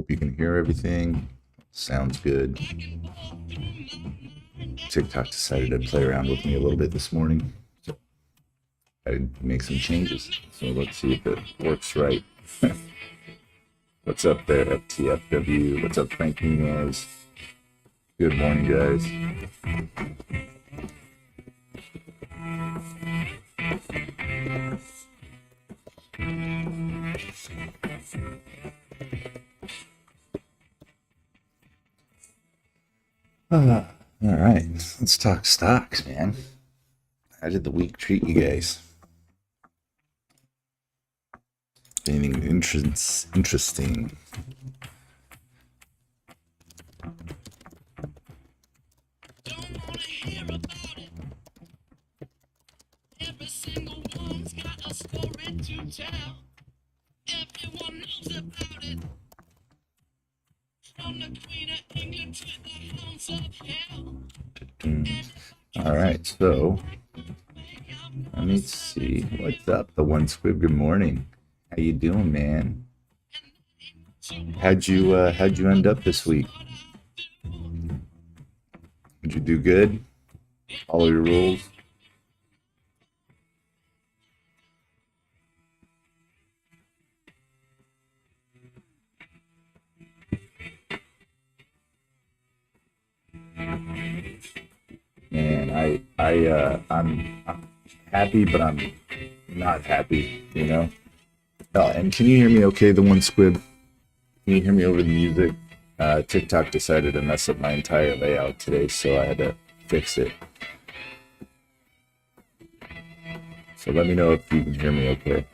Hope you can hear everything. Sounds good. TikTok decided to play around with me a little bit this morning. So I make some changes. So let's see if it works right. What's up there, FTFW? What's up, Frank Nunez? Good morning, guys. All right, let's talk stocks, man. How did the week treat you guys? Anything interesting? Every single one's got a story to tell. Everyone knows about it. From the Queen of England to the hounds of hell. All right, so let me see. What's up, the one squib? Good morning. How you doing, man? How'd you end up this week? Did you do good? Follow your rules? Man, I'm happy, but I'm not happy, you know? Oh, and can you hear me okay, the one squib? Can you hear me over the music? TikTok decided to mess up my entire layout today, so I had to fix it. So let me know if you can hear me okay.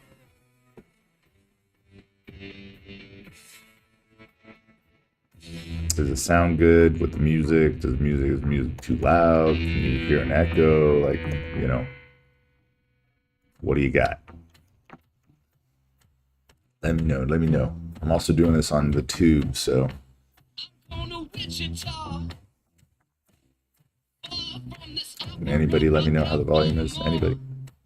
Does it sound good with the music? Is music too loud? Can you hear an echo? Like, you know, what do you got? Let me know. I'm also doing this on the tube, so. Anybody let me know how the volume is? Anybody?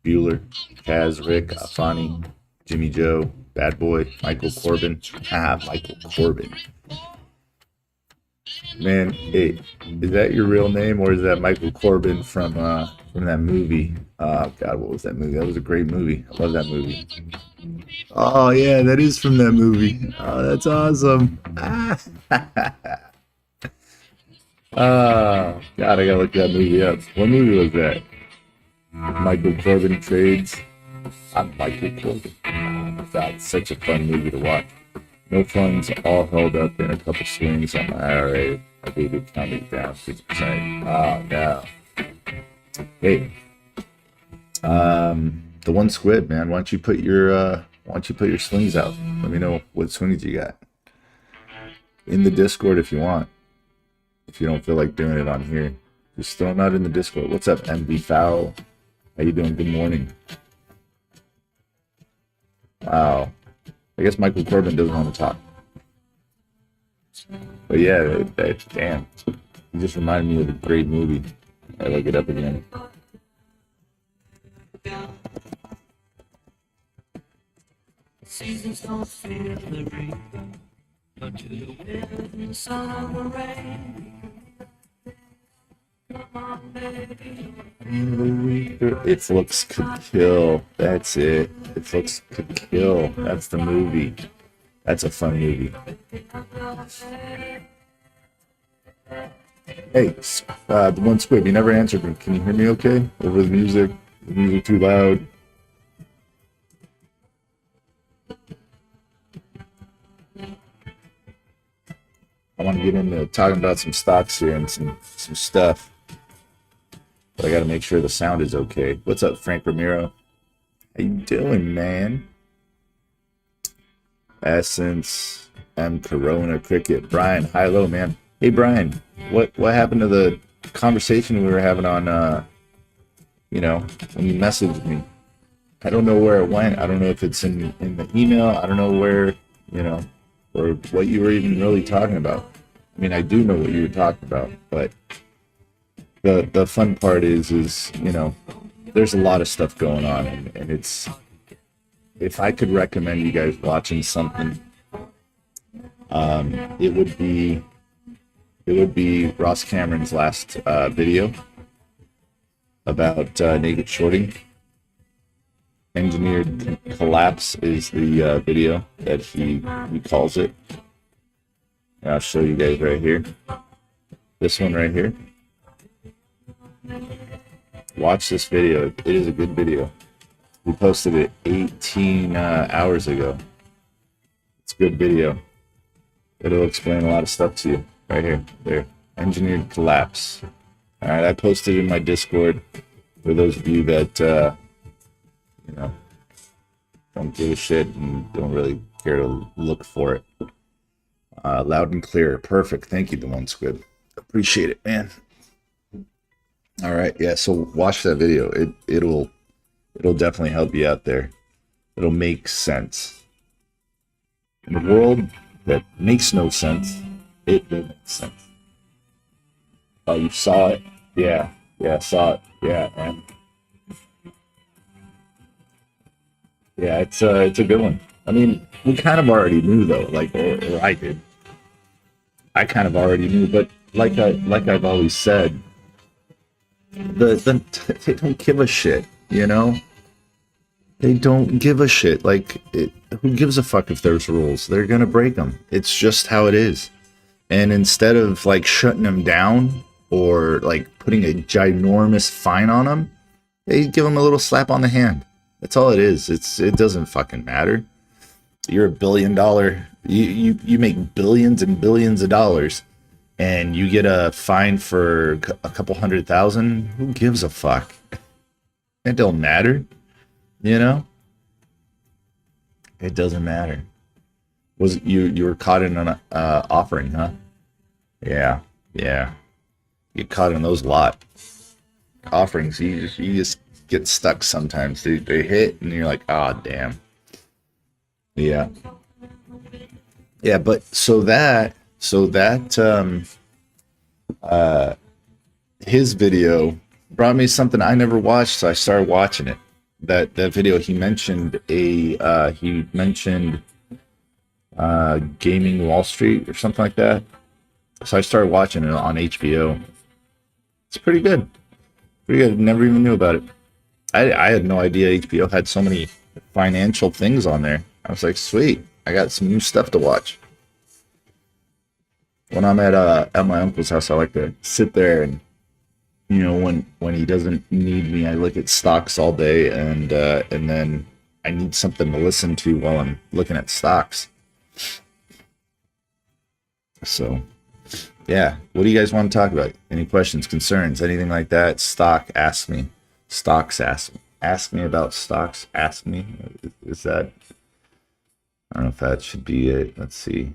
Bueller, Kaz, Rick, Afani, Jimmy Joe, Bad Boy, Michael Corbin. Michael Corbin. Man, hey, is that your real name or is that Michael Corbin from that movie? God, what was that movie? That was a great movie. I love that movie. Oh yeah, that is from that movie. Oh, that's awesome. Oh, God, I gotta look that movie up. What movie was that? Michael Corbin Trades. I'm Michael Corbin. Oh, God, such a fun movie to watch. No funds, all held up in a couple swings on my IRA. I believe it counted down 6%. Oh, no. Hey, the one squid, man. Why don't you put your swings out? Let me know what swings you got in the Discord if you want. If you don't feel like doing it on here, just throw them out in the Discord. What's up, MB Foul? How you doing? Good morning. Wow. I guess Michael Corbin doesn't want to talk. But yeah, damn. You just reminded me of a great movie. I look it up again. Seasons don't feel the rain, but to the wind and sun or rain. Come on, baby. If Looks Could Kill. That's it. If Looks Could Kill. That's the movie. That's a fun movie. Hey, the one squib, you never answered me. Can you hear me okay? Over the music? The music too loud? I want to get into talking about some stocks here and some stuff. But I got to make sure the sound is okay. What's up, Frank Ramiro? How you doing, man? Essence, M Corona, Cricket, Brian, hi-lo, man. Hey, Brian, what happened to the conversation we were having on, you know, when you messaged me? I don't know where it went. I don't know if it's in the email. I don't know where, you know, or what you were even really talking about. I mean, I do know what you were talking about, but the fun part is, you know, there's a lot of stuff going on, and it's, if I could recommend you guys watching something, it would be Ross Cameron's last video about naked shorting. Engineered collapse is the video that he calls it. And I'll show you guys right here. This one right here. Watch this video. It is a good video. We posted it 18 hours ago. It's a good video. It'll explain a lot of stuff to you. Right here. There. Engineered collapse. Alright, I posted it in my Discord for those of you that, you know, don't give a shit and don't really care to look for it. Loud and clear. Perfect. Thank you, the one squid. Appreciate it, man. Alright, yeah, so watch that video. It'll definitely help you out there. It'll make sense. In a world that makes no sense, it will make sense. Oh, you saw it? Yeah, saw it. Yeah, and yeah, it's a good one. I mean, we kind of already knew though, like, or I did. I kind of already knew, but like I've always said, they don't give a shit, you know? They don't give a shit. Like, who gives a fuck if there's rules? They're gonna break them. It's just how it is. And instead of like shutting them down or like putting a ginormous fine on them, they give them a little slap on the hand. That's all it is. It doesn't fucking matter. You're $1 billion. You make billions and billions of dollars, and you get a fine for a couple $100,000. Who gives a fuck? It don't matter, you know. It doesn't matter. Was it you were caught in an offering, huh? Yeah. You get caught in those lot offerings. You just get stuck sometimes. They hit, and you're like, oh damn. Yeah, but so that his video brought me something I never watched, so I started watching it. That video, he mentioned Gaming Wall Street or something like that. So I started watching it on HBO. It's pretty good. Never even knew about it. I had no idea HBO had so many financial things on there. I was like, sweet, I got some new stuff to watch. When I'm at my uncle's house, I like to sit there and, you know, when he doesn't need me, I look at stocks all day, and then I need something to listen to while I'm looking at stocks. So, yeah, what do you guys want to talk about? Any questions, concerns, anything like that? Stock, ask me. Stocks, ask me. Ask me about stocks. Ask me. Is that? I don't know if that should be it. Let's see.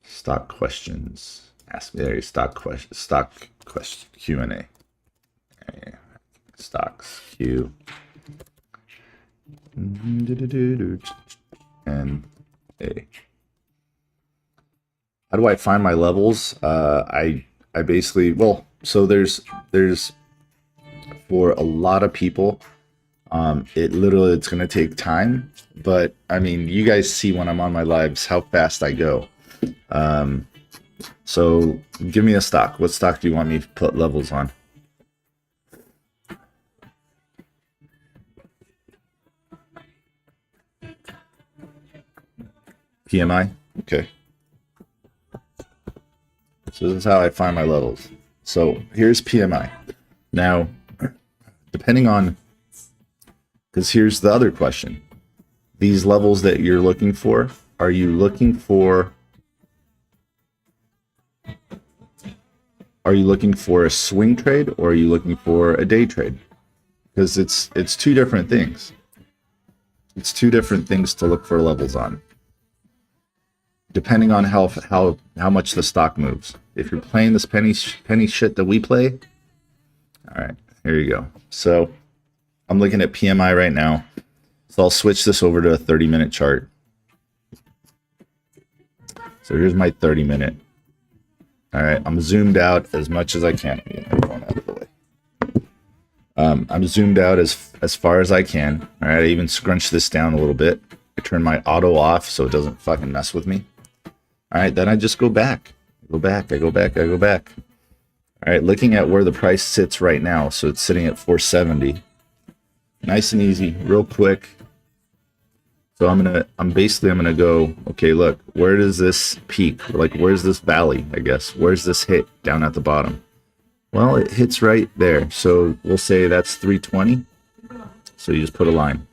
Stock questions. Ask me there. Stock question. Q&A. Yeah. Stocks Q. And A. How do I find my levels? I basically, well, so there's for a lot of people, it's going to take time, but I mean, you guys see when I'm on my lives how fast I go. So give me a stock. What stock do you want me to put levels on? PMI? Okay. So this is how I find my levels. So here's PMI. Now, depending on, because here's the other question. These levels that you're looking for, are you looking for a swing trade, or are you looking for a day trade? Because it's two different things. It's two different things to look for levels on, depending on how much the stock moves. If you're playing this penny shit that we play, all right, here you go. So I'm looking at PMI right now. So I'll switch this over to a 30-minute chart. So here's my 30-minute. All right, I'm zoomed out as much as I can. Going out of the way. I'm zoomed out as far as I can. All right, I even scrunched this down a little bit. I turn my auto off so it doesn't fucking mess with me. All right, then I just go back. I go back. All right, looking at where the price sits right now. So it's sitting at 470. Nice and easy, real quick. So I'm gonna go, okay, look, where does this peak? Like, where's this valley, I guess? Where's this hit down at the bottom? Well, it hits right there. So we'll say that's 320. So you just put a line.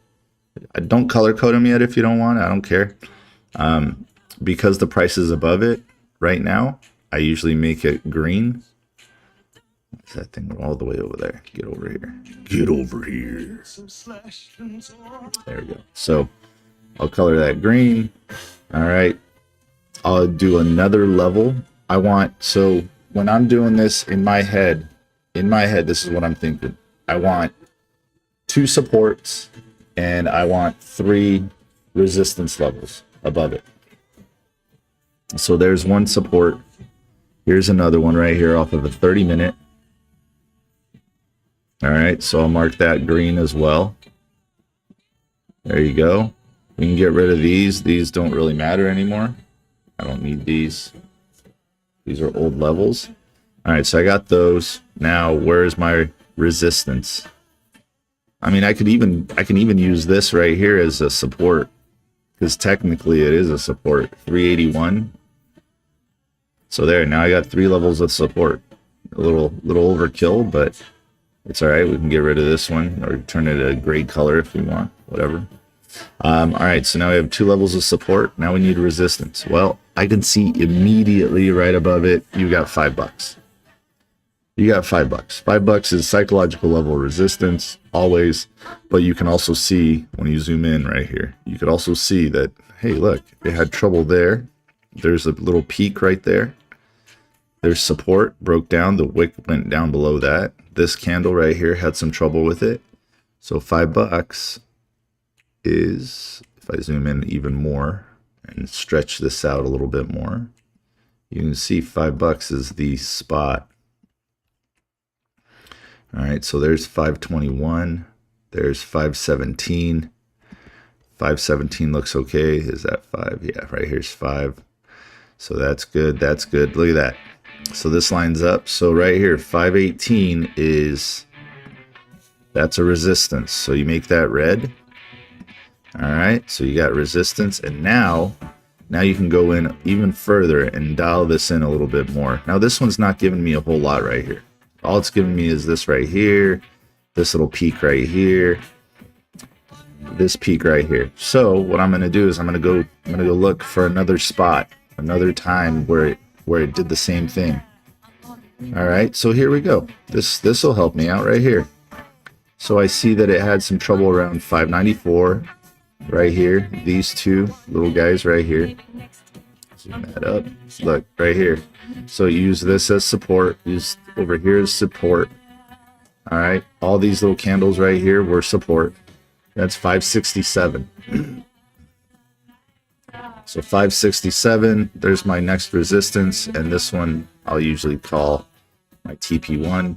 I don't color code them yet if you don't want. I don't care. Because the price is above it right now, I usually make it green. What's that thing all the way over there? Get over here. Get over here. There we go. So I'll color that green. All right. I'll do another level. So when I'm doing this in my head, this is what I'm thinking. I want 2 supports and I want 3 resistance levels above it. So there's one support. Here's another one right here off of a 30-minute. All right, so I'll mark that green as well. There you go. We can get rid of these. These don't really matter anymore. I don't need these. These are old levels. All right, so I got those. Now, where's my resistance? I mean, I can even use this right here as a support, because technically it is a support. 381. So there, now I got 3 levels of support. A little overkill, but it's all right. We can get rid of this one or turn it a gray color if we want, whatever. All right, so now we have 2 levels of support. Now we need resistance. Well, I can see immediately right above it, you got $5. You got $5. $5 is psychological level resistance, always. But you can also see when you zoom in right here, you could also see that, hey, look, it had trouble there. There's a little peak right there. There's support, broke down. The wick went down below that. This candle right here had some trouble with it. So $5 is, if I zoom in even more and stretch this out a little bit more, you can see $5 is the spot. All right, so there's 521. There's 517. 517 looks okay. Is that 5? Yeah, right here's 5. So that's good. That's good. Look at that. So this lines up. So right here, 518 that's a resistance. So you make that red. All right, so you got resistance. And now you can go in even further and dial this in a little bit more. Now this one's not giving me a whole lot right here. All it's giving me is this right here, this little peak right here, this peak right here. So what I'm going to do is I'm going to go look for another spot, another time where it did the same thing. All right, so here we go. This will help me out right here. So I see that it had some trouble around 594 right here. These 2 little guys right here. Zoom that up. Look right here. So use this as support. Use over here as support. All right. All these little candles right here were support. That's 567. So 567. There's my next resistance, and this one I'll usually call my TP1.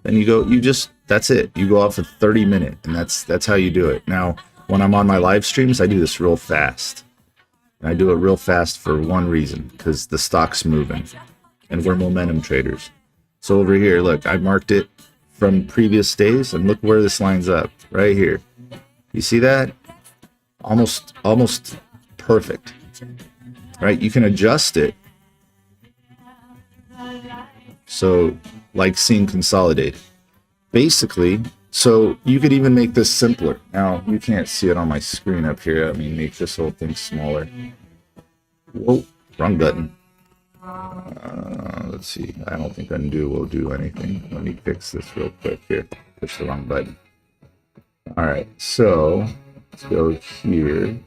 Then that's it. You go off a 30-minute, and that's how you do it. Now, when I'm on my live streams, I do this real fast. And I do it real fast for one reason, because the stock's moving, and we're momentum traders. So over here, look, I marked it from previous days, and look where this lines up, right here. You see that? Almost perfect, right? You can adjust it. So, like seeing consolidated. Basically, so you could even make this simpler. Now, you can't see it on my screen up here. Let me make this whole thing smaller. Whoa, wrong button. Let's see. I don't think undo will do anything. Let me fix this real quick here. Push the wrong button. All right, so let's go here.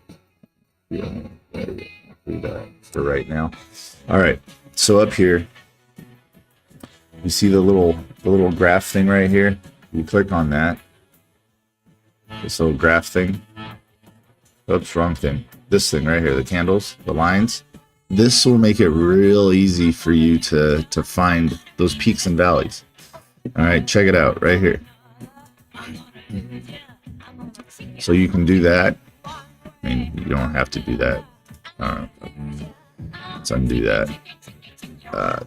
Yeah, there we go. Do that for right now. All right, so up here, you see the little graph thing right here? You click on that. This little graph thing. Oops, wrong thing. This thing right here, the candles, the lines. This will make it real easy for you to find those peaks and valleys. All right, check it out right here. So you can do that. I mean, you don't have to do that. Let's undo that.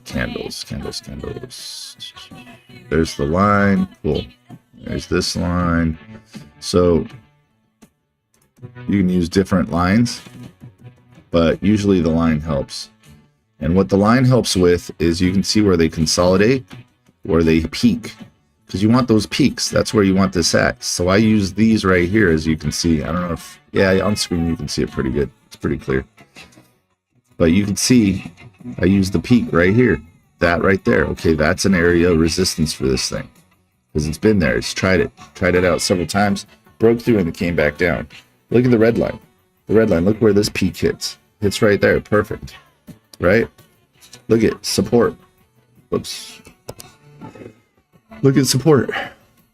Candles. There's the line. Cool. There's this line. So you can use different lines, but usually the line helps. And what the line helps with is you can see where they consolidate, where they peak, because you want those peaks. That's where you want this at. So I use these right here, as you can see. I don't know if, yeah, on screen you can see it pretty good. It's pretty clear. But you can see I use the peak right here. That right there. Okay, that's an area of resistance for this thing, because it's been there. It's tried it out several times, broke through, and it came back down. Look at the red line. The red line, look where this peak hits. It's right there. Perfect. Right? Look at support. Whoops. Look at support.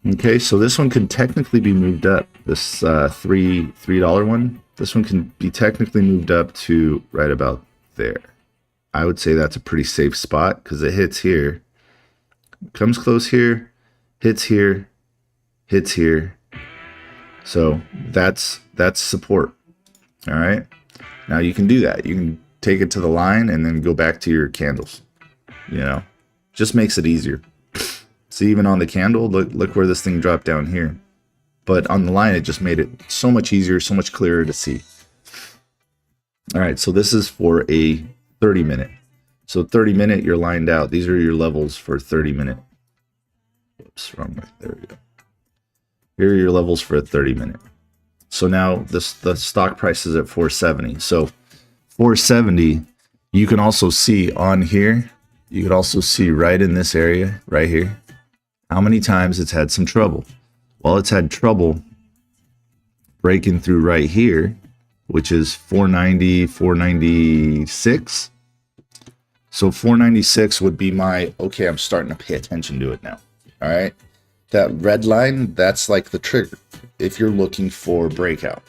Okay, so this one could technically be moved up. This $3 one. This one can be technically moved up to right about there. I would say that's a pretty safe spot because it hits here, comes close here, hits here, hits here. So that's support. All right. Now you can do that. You can take it to the line and then go back to your candles. You know, just makes it easier. See, even on the candle, look where this thing dropped down here. But on the line, it just made it so much easier, so much clearer to see. All right, so this is for a 30-minute. So 30-minute, you're lined out. These are your levels for 30-minute. Whoops, wrong way. There we go. Here are your levels for a 30-minute. So now the stock price is at 470. So 470, you can also see on here, you could also see right in this area, right here, how many times it's had some trouble. Well, it's had trouble breaking through right here, which is 490, 496. So 496 would be my, okay, I'm starting to pay attention to it now. All right. That red line, that's like the trigger if you're looking for breakout.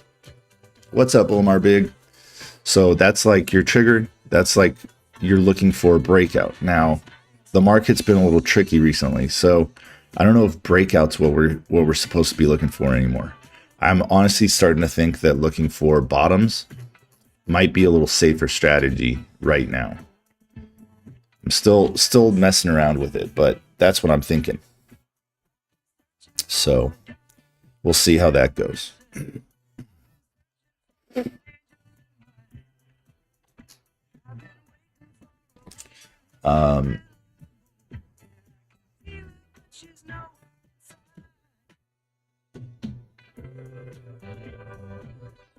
What's up, Omar Big? So that's like your trigger. That's like you're looking for a breakout. Now, the market's been a little tricky recently, so I don't know if breakout's what we're supposed to be looking for anymore. I'm honestly starting to think that looking for bottoms might be a little safer strategy right now. I'm still messing around with it, but that's what I'm thinking. So we'll see how that goes.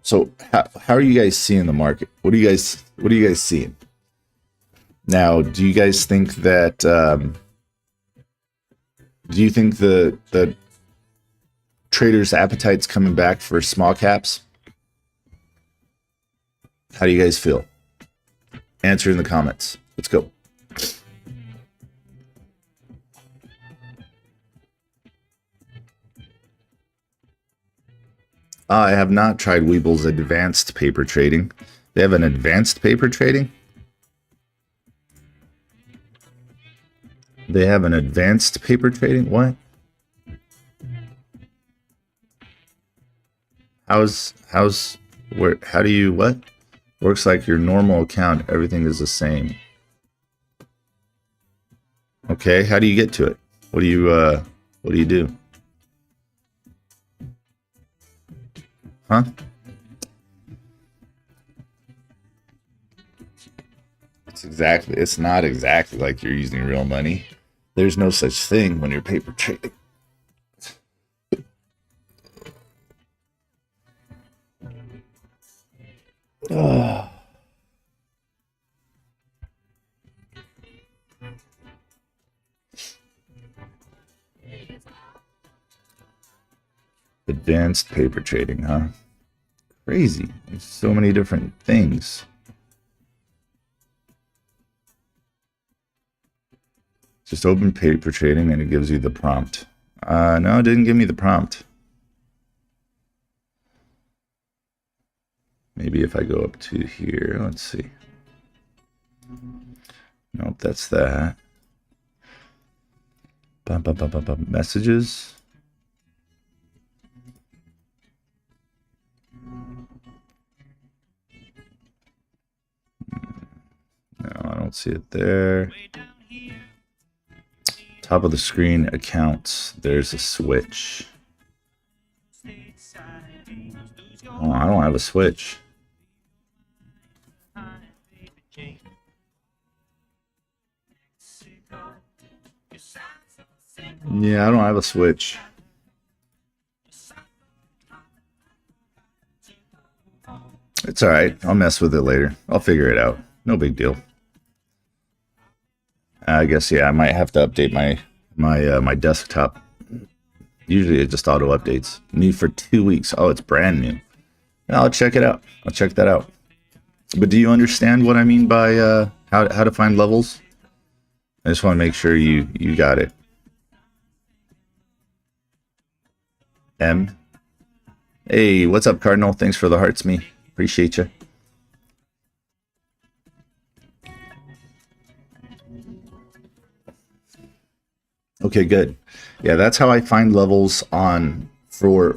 So how are you guys seeing the market? What are you guys seeing? Now, do you guys think that do you think the traders' appetite's coming back for small caps? How do you guys feel? Answer in the comments. Let's go. I have not tried Weeble's advanced paper trading. They have an advanced paper trading? They have an advanced paper trading? What? How do you, what? Works like your normal account, everything is the same. Okay, how do you get to it? What do you do? Huh? It's not exactly like you're using real money. There's no such thing when you're paper trading. Oh. Advanced paper trading, huh? Crazy. There's so many different things. Just open paper trading and it gives you the prompt. No, it didn't give me the prompt. Maybe if I go up to here, let's see. Nope, that's that. Messages. don't see it there. Top of the screen, accounts. There's a switch. Oh, I don't have a switch. Yeah, I don't have a switch. It's alright. I'll mess with it later. I'll figure it out. No big deal. I guess, yeah, I might have to update my desktop. Usually it just auto updates. New for 2 weeks. Oh, it's brand new. I'll check it out. I'll check that out. But do you understand what I mean by how to find levels? I just want to make sure you got it. M. Hey, what's up, Cardinal? Thanks for the hearts, me. Appreciate you. Okay, good. Yeah, that's how I find levels on for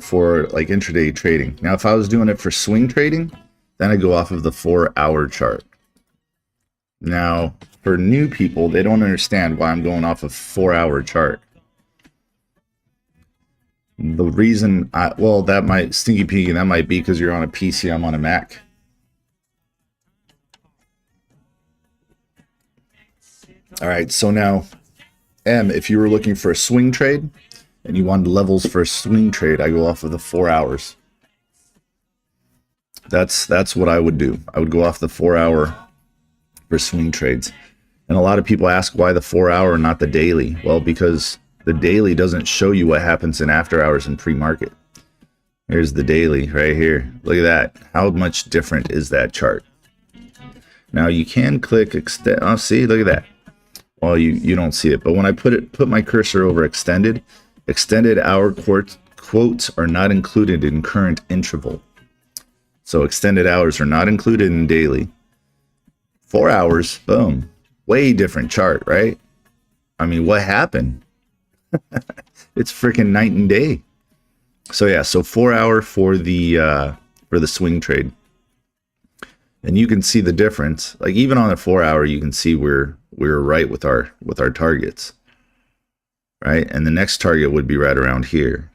like intraday trading. Now, if I was doing it for swing trading, then I go off of the 4-hour chart. Now, for new people, they don't understand why I'm going off a 4-hour chart. The reason well, that might stinky peeking, that might be because you're on a PC, I'm on a Mac. All right, so now, M, if you were looking for a swing trade and you wanted levels for a swing trade, I go off of the 4 hours. That's what I would do. I would go off the 4-hour for swing trades. And a lot of people ask why the 4-hour, not the daily. Well, because the daily doesn't show you what happens in after hours and pre-market. Here's the daily right here. Look at that. How much different is that chart? Now you can click extend. Oh, see, look at that. Well, you don't see it, but when I put my cursor over extended hour quotes are not included in current interval. So extended hours are not included in daily. 4 hours, boom. Way different chart, right? I mean, what happened? It's freaking night and day. So yeah, so 4-hour for the swing trade. And you can see the difference. Like even on the 4-hour, you can see we're right with our targets. Right? And the next target would be right around here.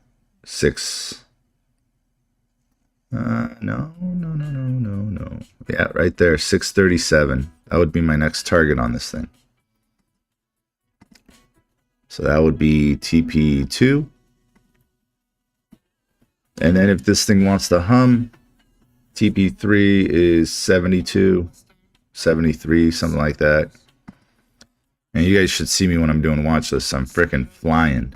6. No. Yeah, right there, 637. That would be my next target on this thing. So that would be TP2. And then if this thing wants to hum, TP3 is 72, 73, something like that. And you guys should see me when I'm doing watch lists. I'm freaking flying.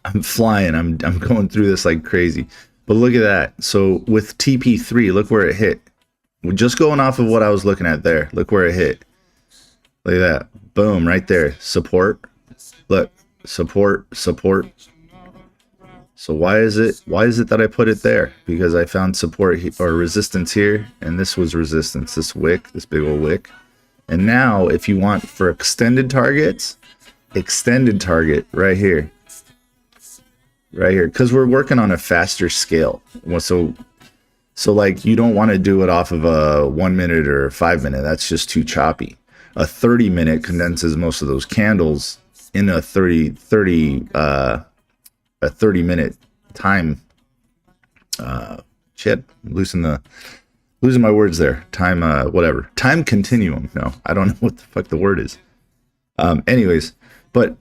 I'm flying. I'm going through this like crazy. But look at that. So with TP3, look where it hit. We're just going off of what I was looking at there. Look where it hit. Look at that. Boom, right there. Support. Look, support. So why is it that I put it there? Because I found support or resistance here, and this was resistance, this wick, this big old wick. And now if you want for extended targets, extended target right here, because we're working on a faster scale. So like you don't want to do it off of a 1 minute or 5 minute. That's just too choppy. A 30-minute condenses most of those candles in a 30-minute time. Shit, losing my words there. Time, whatever. Time continuum. No, I don't know what the fuck the word is. Anyways, but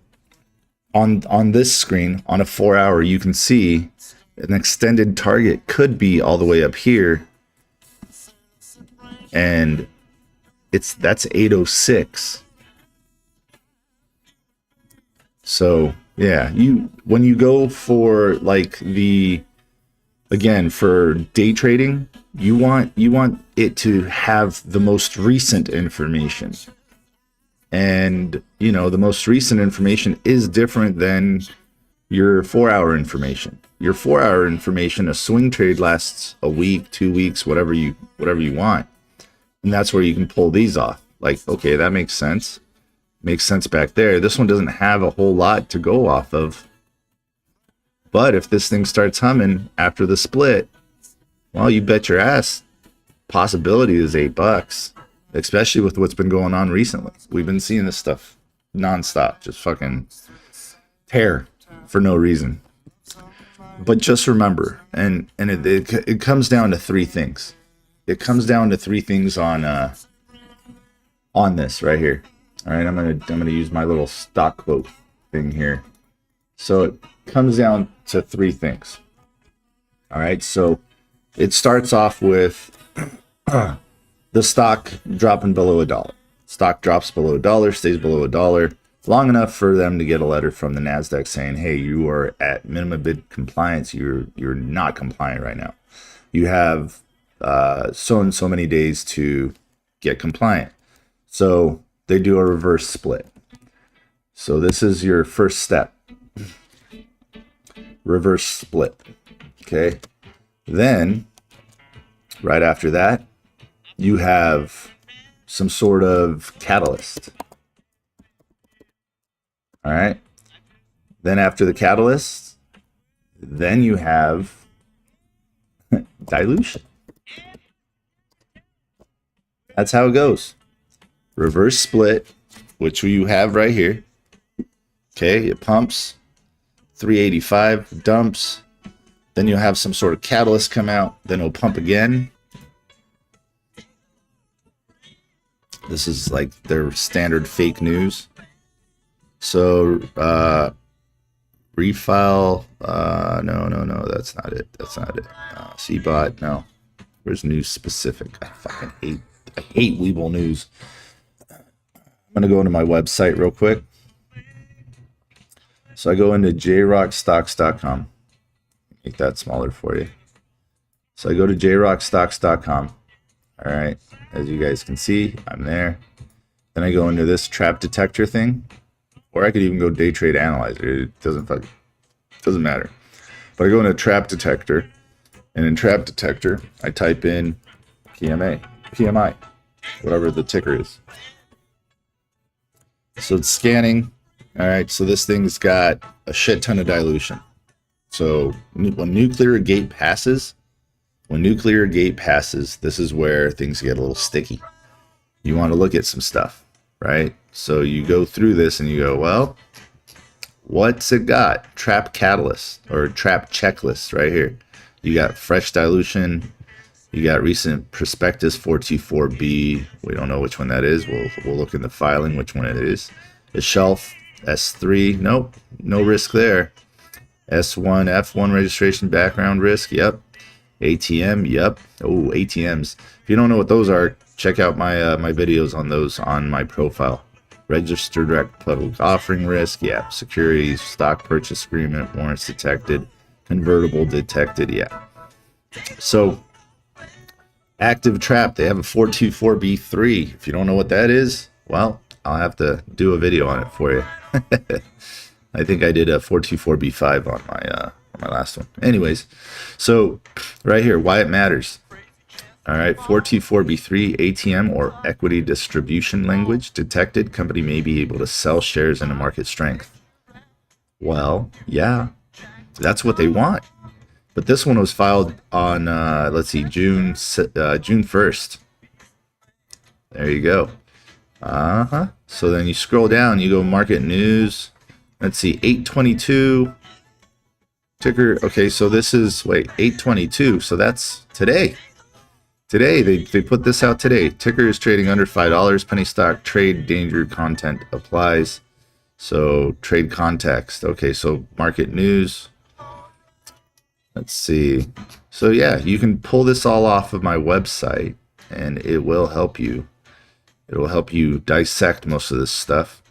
on this screen, on a 4-hour, you can see an extended target could be all the way up here, and that's 806. So yeah, when you go for like for day trading, you want it to have the most recent information. And the most recent information is different than your 4-hour information. Your 4-hour information, a swing trade lasts a week, 2 weeks, whatever you want. And that's where you can pull these off. Like, okay, that makes sense. Makes sense back there. This one doesn't have a whole lot to go off of. But if this thing starts humming after the split, well, you bet your ass possibility is $8. especially with what's been going on recently. We've been seeing this stuff nonstop, just fucking tear for no reason. But just remember, and it comes down to three things. It comes down to three things on this right here. All right, I'm gonna use my little stock quote thing here. So it comes down to three things. All right, so it starts off with the stock dropping below $1. Stock drops below $1, stays below $1 long enough for them to get a letter from the NASDAQ saying, hey, you are at minimum bid compliance. You're not compliant right now. You have so and so many days to get compliant. So they do a reverse split. So this is your first step. Reverse split. Okay. Then right after that, you have some sort of catalyst. All right. Then after the catalyst, then you have dilution. That's how it goes. Reverse split, which you have right here. Okay, it pumps. 385 dumps. Then you'll have some sort of catalyst come out. Then it'll pump again. This is like their standard fake news. So refile, no, that's not it. CBOT, no. Where's news specific? I hate Weeble News. I'm gonna go into my website real quick. So I go into jrockstocks.com. Make that smaller for you. So I go to jrockstocks.com. All right, as you guys can see, I'm there. Then I go into this trap detector thing. Or I could even go day trade analyzer. It doesn't matter. But I go into trap detector, and in trap detector, I type in PMI, whatever the ticker is. So it's scanning. All right, so this thing's got a shit ton of dilution. So when nuclear gate passes, this is where things get a little sticky. You want to look at some stuff, right? So you go through this and you go, well, what's it got? Trap catalyst or trap checklist right here. You got fresh dilution. You got recent prospectus 424B. We don't know which one that is. We'll look in the filing which one it is. The shelf S3. Nope, no risk there. S1 F1 registration background risk. Yep. ATM. Yep. Oh, ATMs. If you don't know what those are, check out my my videos on those on my profile. Registered direct public offering risk, yeah. Securities, stock purchase agreement, warrants detected, convertible detected, yeah. So, active trap, they have a 424B3. If you don't know what that is, well, I'll have to do a video on it for you. I think I did a 424B5 on my last one. Anyways, so right here, why it matters. All right, 424B3 ATM or equity distribution language detected. Company may be able to sell shares into market strength. Well, yeah, that's what they want. But this one was filed on, let's see, June 1st. There you go. So then you scroll down, you go market news. Let's see, 822 ticker. Okay, so this is 822. So that's today. Today, they put this out today. Ticker is trading under $5. Penny stock trade danger content applies. So trade context. Okay, so market news. Let's see. So yeah, you can pull this all off of my website and it will help you. It will help you dissect most of this stuff.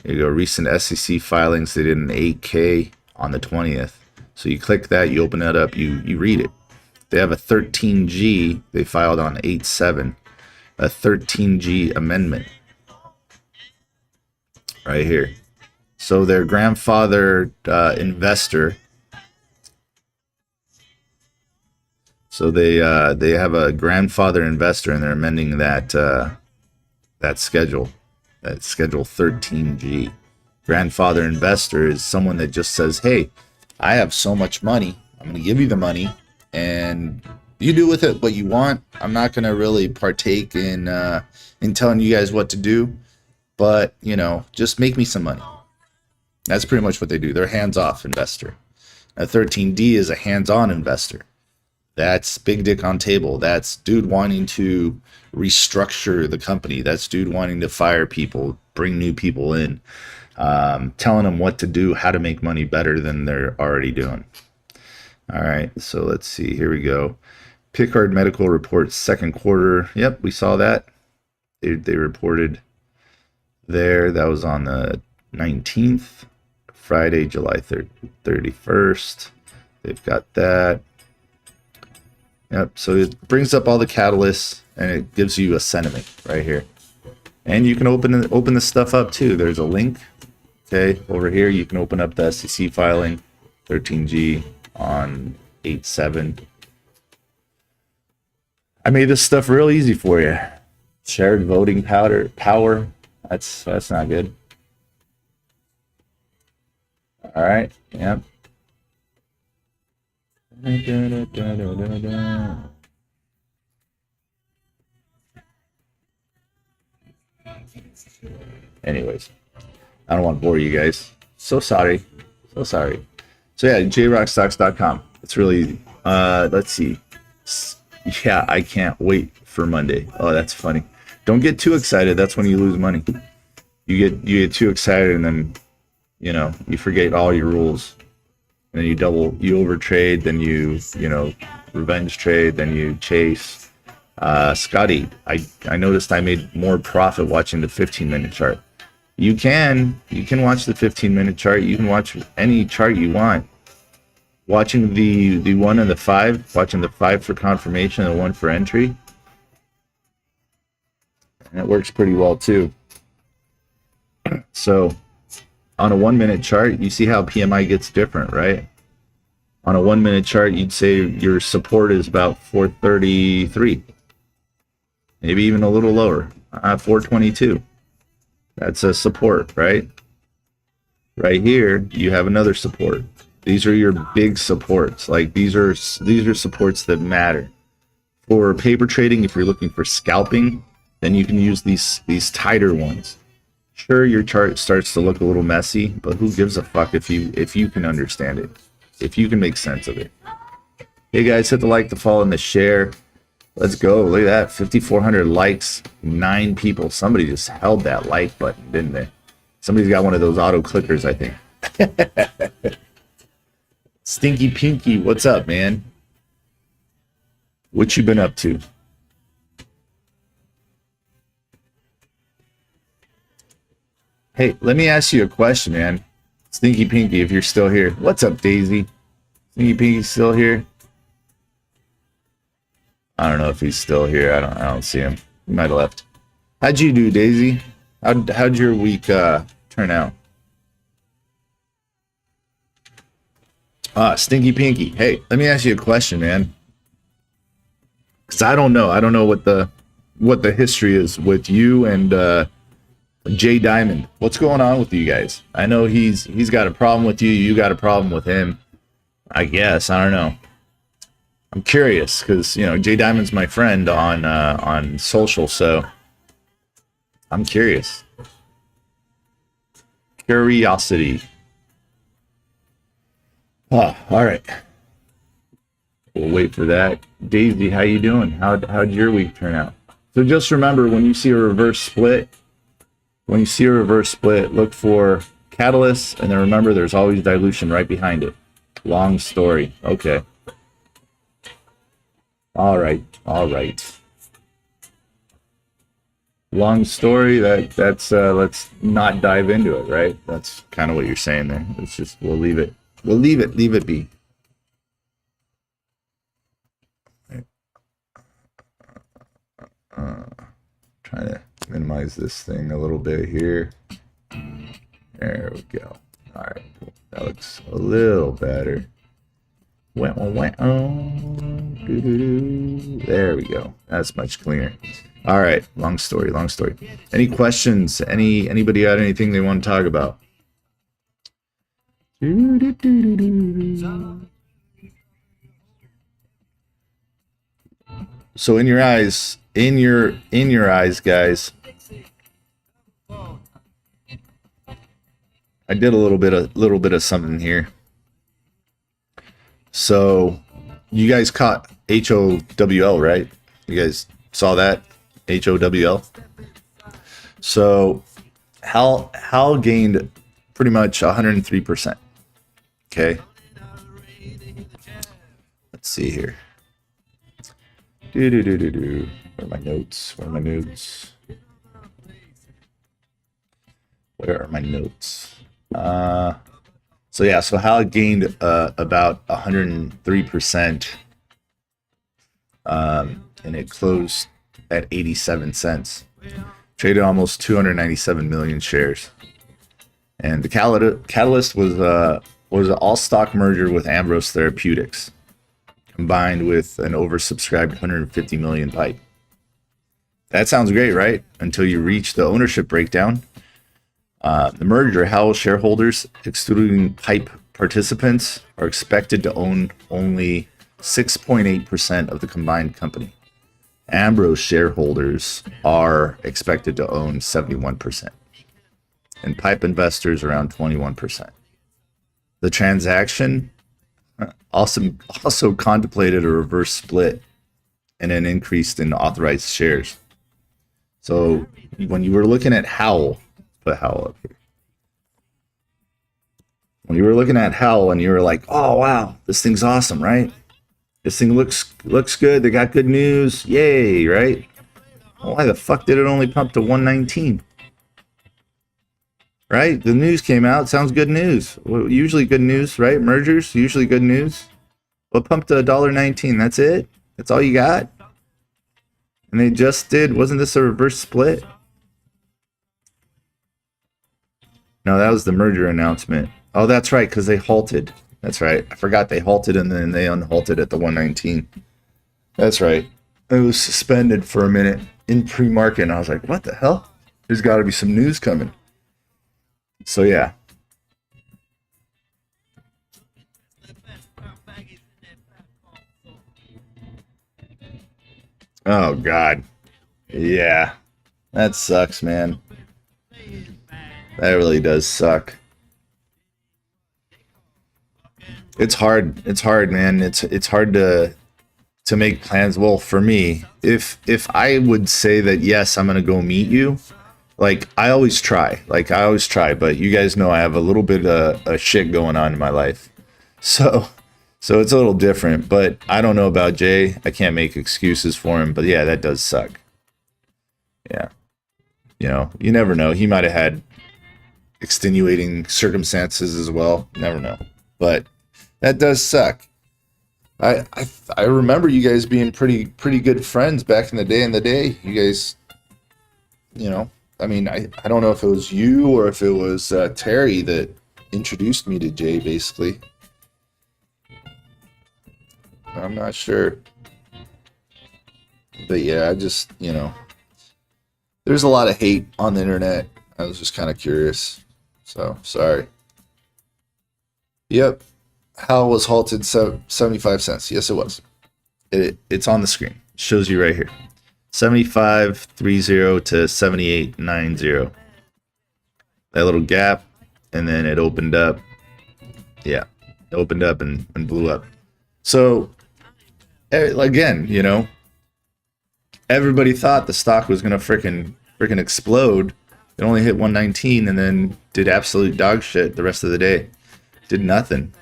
You go recent SEC filings. They did an 8K on the 20th. So you click that, you open that up, you read it. They have a 13G they filed on 8/7, a 13G amendment right here. So their grandfather investor. So they have a grandfather investor and they're amending that schedule, that schedule 13G. Grandfather investor is someone that just says, hey, I have so much money, I'm going to give you the money, and You do with it what you want. I'm not gonna really partake in telling you guys what to do, but you know, just make me some money. That's pretty much what they do. They're a hands-off investor. A 13D is a hands-on investor. That's big dick on table. That's dude wanting to restructure the company. That's dude wanting to fire people, bring new people in, telling them what to do, how to make money better than they're already doing. All right, so let's see. Here we go. Pickard Medical reports second quarter. Yep, we saw that. They reported there. That was on the 19th, Friday, July 31st. They've got that. Yep, so it brings up all the catalysts and it gives you a sentiment right here. And you can open this stuff up too. There's a link. Okay, over here you can open up the SEC filing, 13G on 8/7. I made this stuff real easy for you. Shared voting power. That's not good. All right. Yep. Anyways, I don't want to bore you guys. So sorry. So sorry. So yeah, jrockstocks.com. It's really let's see. Yeah, I can't wait for Monday. Oh, that's funny. Don't get too excited. That's when you lose money. You get too excited and then, you know, you forget all your rules. And then you overtrade, then you revenge trade, then you chase. Scotty, I noticed I made more profit watching the 15-minute chart. You can watch the 15-minute chart. You can watch any chart you want. Watching the 1 and the 5, watching the 5 for confirmation and the 1 for entry. And it works pretty well too. So on a 1-minute chart, you see how PMI gets different, right? On a 1-minute chart, you'd say your support is about 433. Maybe even a little lower, 422. That's a support, right? Right here, you have another support. These are your big supports. Like these are supports that matter. For paper trading, if you're looking for scalping, then you can use these tighter ones. Sure, your chart starts to look a little messy, but who gives a fuck if you can understand it, if you can make sense of it. Hey guys, hit the like, the follow, and the share. Let's go. Look at that, 5,400 likes, 9 people. Somebody just held that like button, didn't they? Somebody's got one of those auto clickers, I think. Stinky Pinky, what's up, man? What you been up to? Hey, let me ask you a question, man. Stinky Pinky, if you're still here. What's up, Daisy? Stinky Pinky still here? I don't know if he's still here. I don't see him. He might have left. How'd you do, Daisy? How'd your week turn out? Stinky Pinky. Hey, let me ask you a question, man. Cause I don't know. I don't know what the history is with you and Jay Diamond. What's going on with you guys? I know he's got a problem with you. You got a problem with him. I guess. I don't know. I'm curious because Jay Diamond's my friend on social, so I'm curious. Curiosity. All right. We'll wait for that. Daisy, how you doing? How'd your week turn out? So just remember, when you see a reverse split, look for catalysts, and then remember there's always dilution right behind it. Long story. Okay. All right. Long story. That's let's not dive into it, right? That's kind of what you're saying there. It's just we'll leave it be. Trying to minimize this thing a little bit here. There we go. All right, cool. That looks a little better. There we go. That's much cleaner. All right, long story. Any questions? Anybody got anything they want to talk about? So in your eyes, guys, I did a little bit of something here. So you guys caught HOWL, right? You guys saw that? HOWL. So Hal gained pretty much 103%. Okay. Let's see here. Where are my notes? Where are my notes? So yeah, so Hal gained about 103%, and it closed at 87 cents. Traded almost 297 million shares. And the catalyst was an all-stock merger with Ambrose Therapeutics, combined with an oversubscribed 150 million PIPE. That sounds great, right? Until you reach the ownership breakdown. The merger, Howell shareholders, excluding PIPE participants, are expected to own only 6.8% of the combined company. Ambrose shareholders are expected to own 71%, and PIPE investors around 21%. The transaction also contemplated a reverse split and an increase in authorized shares. So when you were looking at Howell, put Howell up here. When you were looking at Howell and you were like, oh wow, this thing's awesome, right? This thing looks good. They got good news. Yay, right? Well, why the fuck did it only pump to 119? Right? The news came out. Sounds good news. Well, usually good news, right? Mergers, usually good news. Well, pumped to $1.19. That's it? That's all you got? And they just did. Wasn't this a reverse split? No, that was the merger announcement. Oh, that's right, because they halted. That's right. I forgot they halted and then they unhalted at the 119. That's right. It was suspended for a minute in pre-market, and I was like, what the hell? There's got to be some news coming. So, yeah. Oh, God. Yeah. That sucks, man. That really does suck. It's hard. It's hard, man. It's hard to make plans. Well, for me, if I would say that yes, I'm gonna go meet you, like I always try. But you guys know I have a little bit of shit going on in my life, so it's a little different. But I don't know about Jay. I can't make excuses for him. But yeah, that does suck. Yeah, you never know. He might have had extenuating circumstances as well. Never know. But that does suck. I remember you guys being pretty good friends back in the day. You guys, I mean, I don't know if it was you or if it was Terry that introduced me to Jay, basically. I'm not sure. But yeah, I just, there's a lot of hate on the internet. I was just kind of curious. So, sorry. Yep. How was halted 75 cents? Yes, it was. It's on the screen. It shows you right here. 75.30 to 78.90. That little gap, and then it opened up. Yeah, it opened up and blew up. So, again, everybody thought the stock was gonna freaking explode. It only hit 119 and then did absolute dog shit the rest of the day. Did nothing.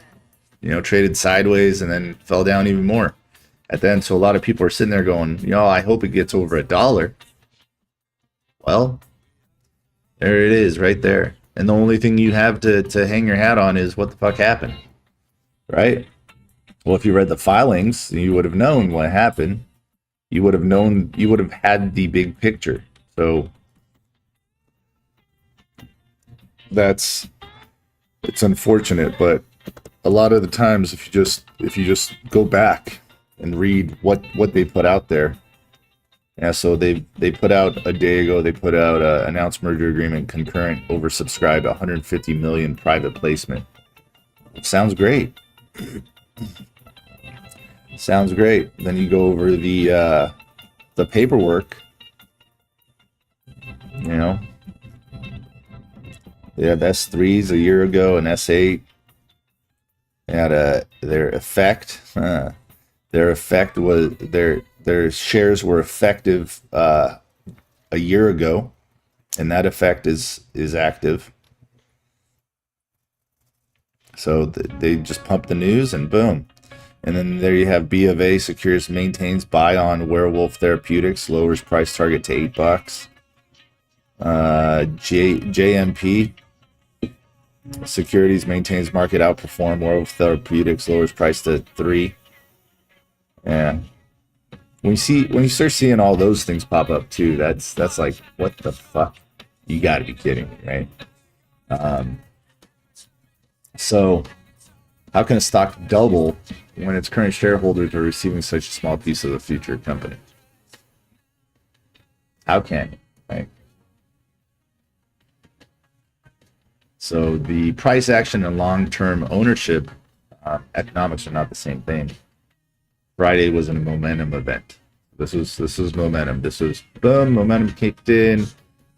Traded sideways and then fell down even more at the end. So a lot of people are sitting there going, I hope it gets over $1. Well, there it is right there. And the only thing you have to hang your hat on is what the fuck happened, right? Well, if you read the filings, you would have known what happened. You would have had the big picture. So it's unfortunate, but a lot of the times, if you just go back and read what they put out there, yeah. So they put out a day ago. They put out announced merger agreement, concurrent, oversubscribed, 150 million private placement. Sounds great. Sounds great. Then you go over the paperwork. You know, they have S3s a year ago and S8. They had their effect. Their effect was their shares were effective a year ago, and that effect is active. So they just pump the news and boom. And then there you have B of A secures maintains buy on Werewolf Therapeutics, lowers price target to $8. JMP Securities maintains market outperform Werewolf Therapeutics, lowers price to $3. Yeah. When you start seeing all those things pop up too, that's like, what the fuck? You got to be kidding me, right? So how can a stock double when its current shareholders are receiving such a small piece of the future company? How can it, right? So the price action and long-term ownership economics are not the same thing. Friday was a momentum event. This was momentum. This was boom, momentum kicked in.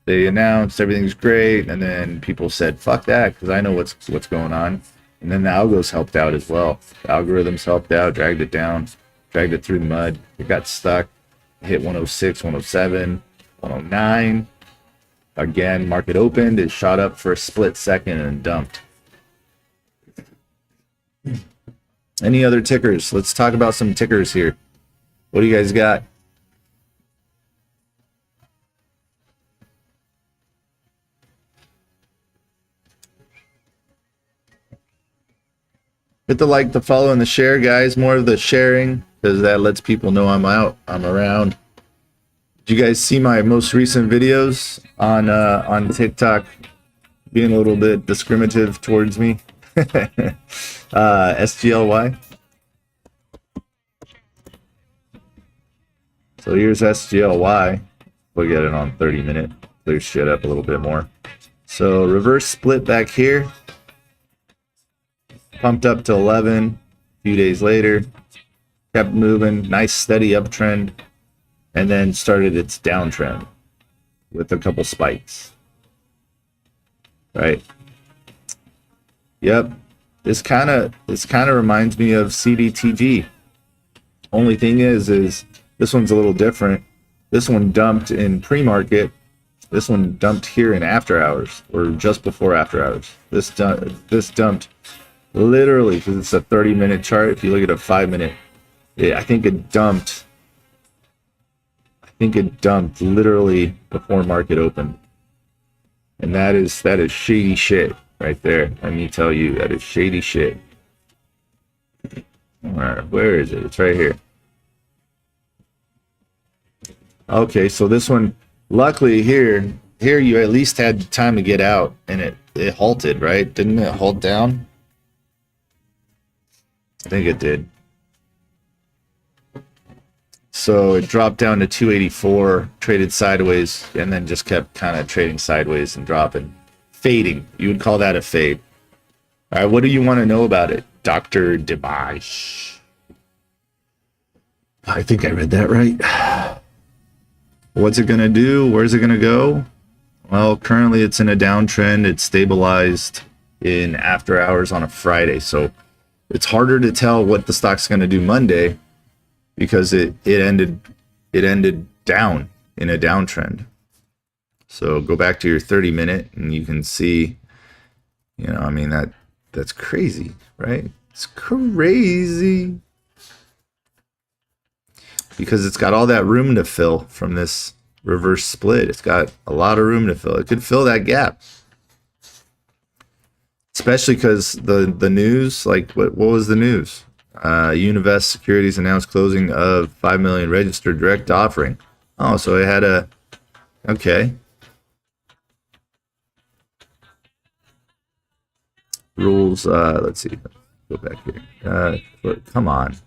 They announced everything's great, and then people said, "Fuck that," because I know what's going on. And then the algos helped out as well. The algorithms helped out, dragged it down, dragged it through the mud. It got stuck, hit 106, 107, 109. Again, market opened, it shot up for a split second and dumped. Any other tickers? Let's talk about some tickers here. What do you guys got? Hit the like, the follow, and the share, guys. More of the sharing, because that lets people know I'm out, I'm around. Did you guys see my most recent videos on TikTok being a little bit discriminative towards me? SGLY. So here's SGLY. Look at it on 30-minute. Clear shit up a little bit more. So reverse split back here. Pumped up to 11. A few days later, kept moving. Nice steady uptrend. And then started its downtrend with a couple spikes. Right? Yep. This kind of reminds me of CDTG. Only thing is this one's a little different. This one dumped in pre-market. This one dumped here in after hours, or just before after hours. This dumped literally, because it's a 30-minute chart. If you look at a 5-minute, I think it dumped literally before market opened. And that is shady shit right there. Let me tell you, that is shady shit. All right, where is it? It's right here. Okay, so this one, luckily here you at least had time to get out, and it halted, right? Didn't it halt down? I think it did. So it dropped down to 284, traded sideways, and then just kept kind of trading sideways and dropping. Fading. You would call that a fade. All right, what do you want to know about it? Dr. Dimash. I think I read that right. What's it going to do? Where's it going to go? Well, currently it's in a downtrend. It's stabilized in after hours on a Friday. So it's harder to tell what the stock's going to do Monday, because it ended down in a downtrend. So go back to your 30-minute and you can see, I mean, that's crazy, right? It's crazy. Because it's got all that room to fill from this reverse split. It's got a lot of room to fill. It could fill that gap. Especially because the news, like what was the news? Univest Securities announced closing of 5 million registered direct offering. Oh, so it had a, okay. Rules, let's see, go back here. Come on.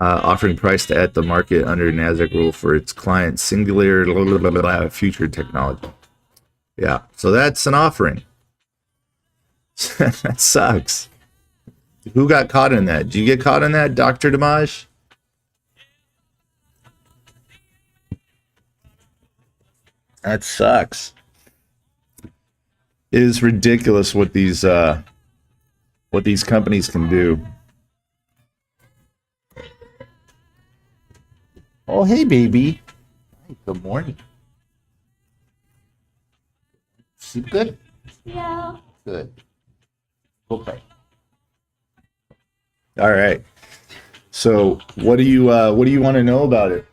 Offering price to at the market under NASDAQ rule for its client singular future technology. Yeah, so that's an offering. That sucks. Who got caught in that? Did you get caught in that, Dr. Dimash? That sucks. It is ridiculous what these companies can do. Oh, hey, baby. Hey, good morning. Sleep good? Yeah. Good. Okay. All right. So, what do you want to know about it?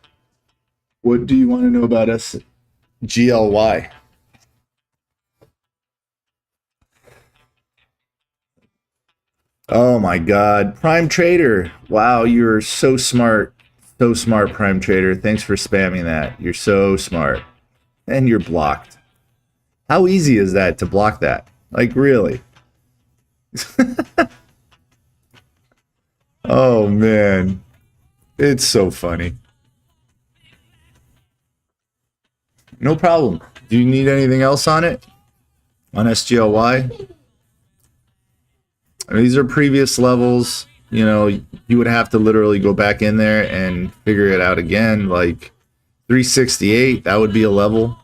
What do you want to know about us? GLY. Oh my God, Prime Trader. Wow, you're so smart. So smart, Prime Trader. Thanks for spamming that. You're so smart. And you're blocked. How easy is that to block that? Like, really? Oh man. It's so funny. No problem. Do you need anything else on it? On SGLY? These are previous levels. You know, you would have to literally go back in there and figure it out again. Like 368, that would be a level.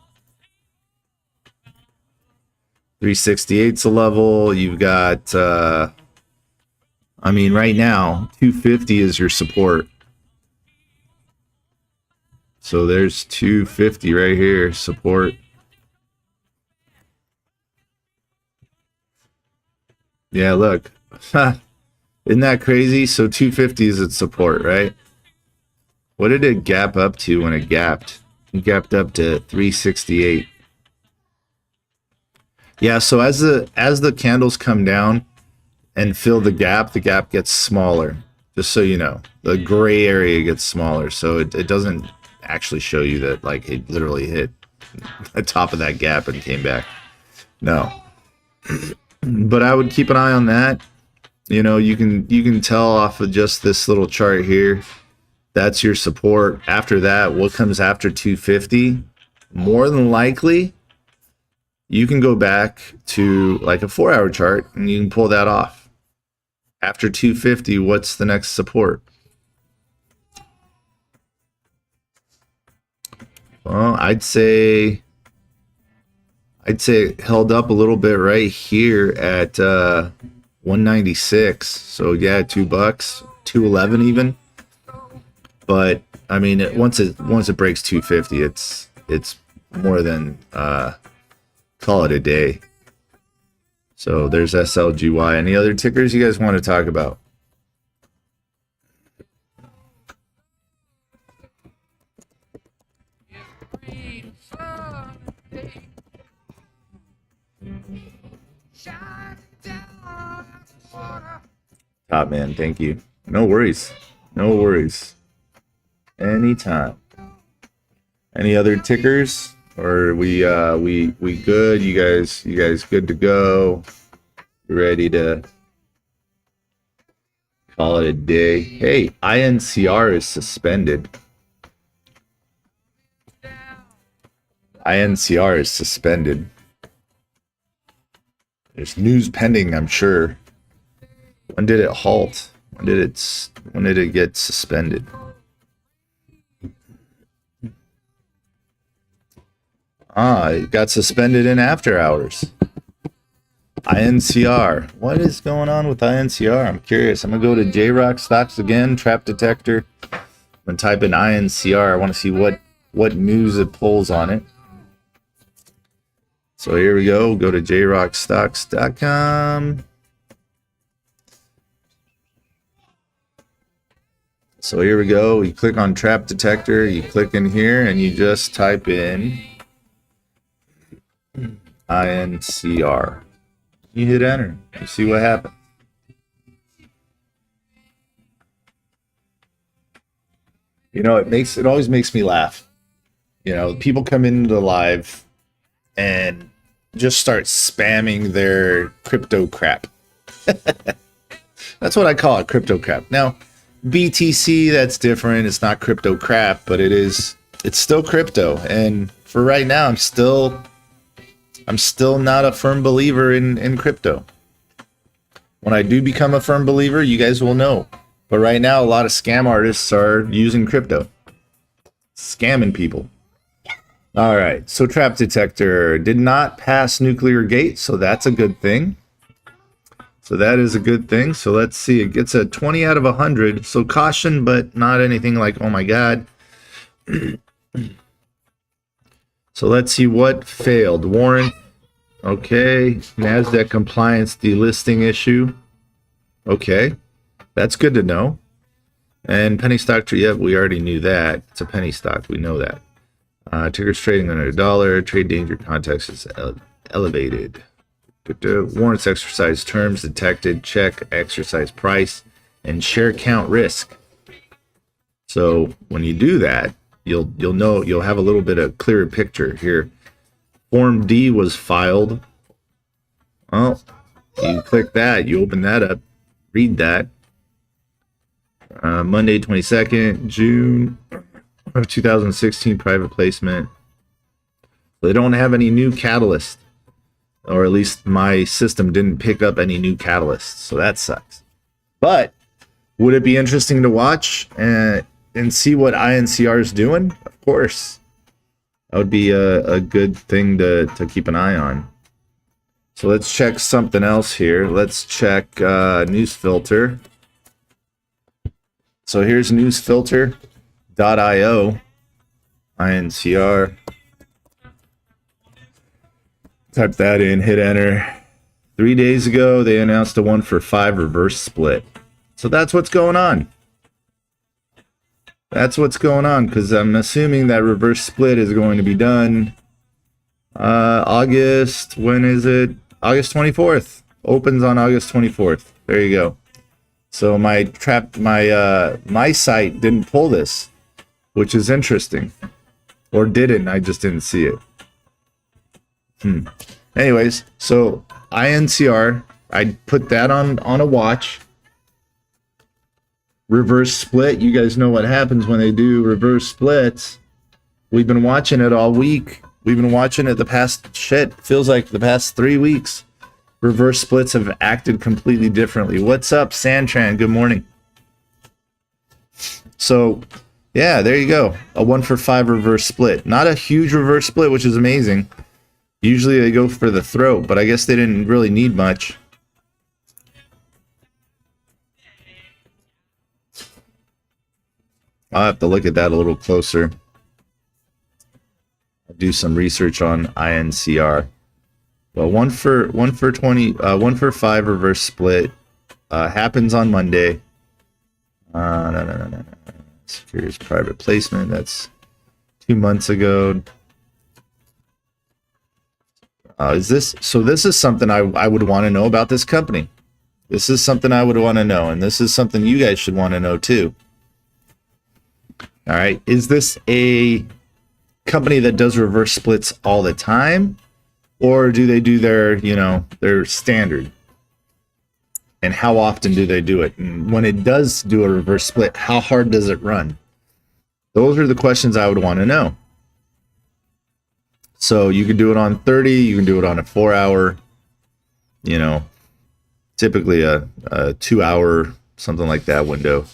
368's a level. You've got, I mean, right now, 250 is your support. So there's 250 right here, support. Yeah, look. Isn't that crazy? So 250 is its support, right? What did it gap up to when it gapped? It gapped up to 368. Yeah, so as the candles come down and fill the gap gets smaller. Just so you know. The gray area gets smaller. So it doesn't actually show you that like it literally hit the top of that gap and came back. No. But I would keep an eye on that. You know, you can tell off of just this little chart here. That's your support. After that, what comes after 250? More than likely, you can go back to like a 4-hour chart and you can pull that off. After 250, what's the next support? Well, I'd say it held up a little bit right here at 196. So yeah, $2, 211 even. But I mean, once it breaks 250, it's more than call it a day. So there's SLGY. Any other tickers you guys want to talk about? Top man, thank you. No worries. No worries. Anytime. Any other tickers? Or we good? You guys good to go? Ready to call it a day? Hey, INCR is suspended. INCR is suspended. There's news pending, I'm sure. When did it halt? When did it get suspended? It got suspended in after hours. INCR. What is going on with INCR? I'm curious. I'm gonna go to Jrockstocks again, trap detector. I'm gonna type in INCR. I want to see what news it pulls on it. So here we go. Go to jrockstocks.com. So here we go. You click on trap detector. You click in here and you just type in INCR. You hit enter. You see what happens. You know, it always makes me laugh. You know, people come into the live and just start spamming their crypto crap. That's what I call it, crypto crap. Now, BTC, that's different. It's not crypto crap, but it's still crypto. And for right now, I'm still not a firm believer in crypto. When I do become a firm believer, you guys will know. But right now, a lot of scam artists are using crypto, scamming people. All right, so trap detector did not pass nuclear gate, so that's a good thing. So that is a good thing. So let's see, it gets a 20 out of 100. So caution, but not anything like, oh my God. So let's see what failed. Warrant, okay. NASDAQ compliance delisting issue. Okay, that's good to know. And penny stock trade, yeah, we already knew that. It's a penny stock, we know that. Tickers trading under $1. Trade danger context is elevated. Warrants exercise terms detected. Check exercise price and share count risk. So when you do that, you'll know, you'll have a little bit of clearer picture here. Form D was filed. Well, you click that, you open that up, read that. Monday 22nd June of 2016 private placement. They don't have any new catalyst, or at least my system didn't pick up any new catalysts, so that sucks. But would it be interesting to watch and see what INCR is doing? Of course, that would be a good thing to keep an eye on. So let's check something else here. Let's check news filter. So here's newsfilter.io, INCR. Type that in, hit enter. 3 days ago, they announced a 1-for-5 reverse split. So that's what's going on. That's what's going on, because I'm assuming that reverse split is going to be done August, when is it? August 24th. Opens on August 24th. There you go. So my site didn't pull this, which is interesting. Or didn't, I just didn't see it. Anyways, so INCR, I put that on a watch. Reverse split, you guys know what happens when they do reverse splits. We've been watching it all week. We've been watching it the past, feels like the past 3 weeks. Reverse splits have acted completely differently. What's up, Santran? Good morning. So, yeah, there you go. A 1-for-5 reverse split. Not a huge reverse split, which is amazing. Usually they go for the throat, but I guess they didn't really need much. I'll have to look at that a little closer. I'll do some research on INCR. Well, 1-for-5 reverse split happens on Monday. No. Securities private placement. That's 2 months ago. This is something I would want to know about this company. This is something I would want to know, and this is something you guys should want to know too. All right, is this a company that does reverse splits all the time, or do they do their standard? And how often do they do it? And when it does do a reverse split, how hard does it run? Those are the questions I would want to know. So you can do it on 30, you can do it on a 4-hour, typically a 2-hour, something like that window.